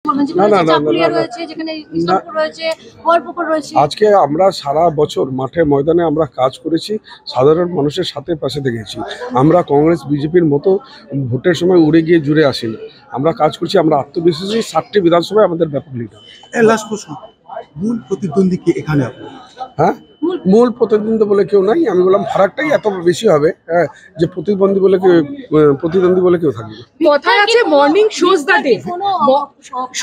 করবেন, যেখানে চাকুলিয়া রয়েছে, যেখানে ইসলামপুর রয়েছে, গোয়ালপুকুর রয়েছে। আজকে আমরা সারা বছর মাঠে ময়দানে আমরা কাজ করেছি, সাধারণ মানুষের সাথে পাশে দেখেছি। আমরা কংগ্রেস বিজেপির মতো ভোটের সময় উড়ে গিয়ে জুড়ে আসি না, আমরা কাজ করছি, আমরা আত্মবিশ্বাসী। 7টি বিধানসভায় আমাদের ব্যাপক লিডার। লাস্ট প্রশ্ন, মূল প্রতিদ্বন্দ্বী কে এখানে? হ্যাঁ, মূল প্রতিদ্বন্দ্বী বলে কেউ নাই। আমি বললাম ফারাকটাই এত বেশি হবে, হ্যাঁ, যে প্রতিদ্বন্দ্বী বলে কেউ থাকবে। কথা আছে মর্নিং শোজ দ্য ডে,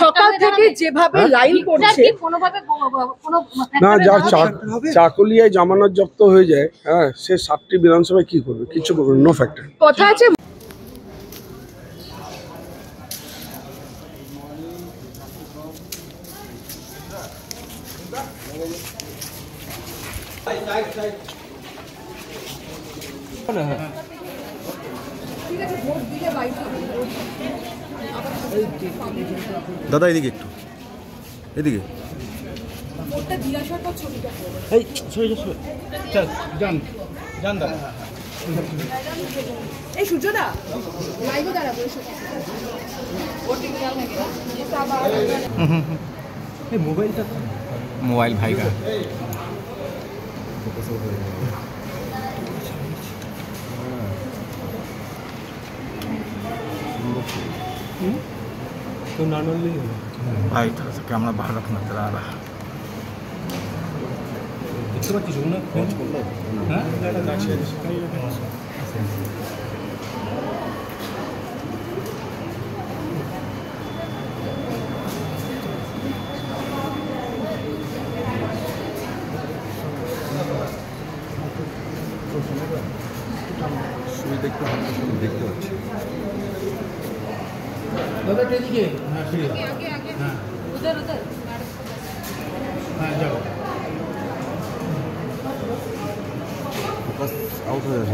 সকাল থেকে যেভাবে লাইন পড়ছে না, যার চাকুলিয়ায় জামানত জব্দ হয়ে যায়, হ্যাঁ, সে 7টি বিধানসভায় কি করবে? কিছু করবে, নো ফ্যাক্টর। কথা আছে দাদা এদিকে একটু, এদিকে मोबाइल भाई का भाई थोड़ा सा कैमरा बाहर रखना चला रहा দেখতে পাচ্ছি। दादा टेलीके हाँ फ्री आगे आगे हाँ उधर उधर हाँ जाओ फोकस आउट हो जाए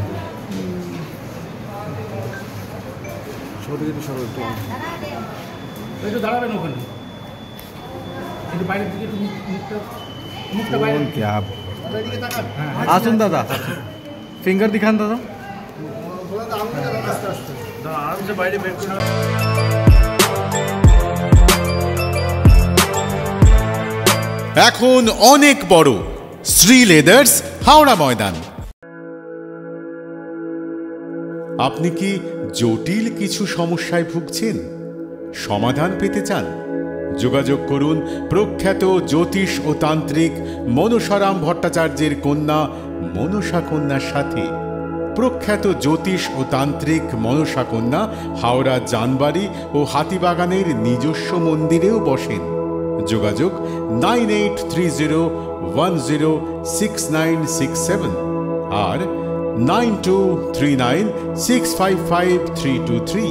छोटे के सर একটু একটু দাঁড়াবেন ওখানে একটু বাইরে দিকে একটু মুখটা বাইরে क्या দিকে তাকান আসুন দাদা ফিঙ্গার দিখান দাদা थोड़ा सा आगे दादा आस्ते आस्ते दादा आराम से বাইরে বের করুন এখন অনেক বড় শ্রী লেদার্স হাওড়া ময়দান। আপনি কি জটিল কিছু সমস্যায় ভুগছেন, সমাধান পেতে চান? যোগাযোগ করুন প্রখ্যাত জ্যোতিষ ও তান্ত্রিক মনসারাম ভট্টাচার্যের কন্যা মনসা কন্যার সাথে। প্রখ্যাত জ্যোতিষ ও তান্ত্রিক মনসা কন্যা হাওড়া জানবাড়ি ও হাতিবাগানের নিজস্ব মন্দিরেও বসেন। যোগাযোগ 9830106967 আর 9239655323।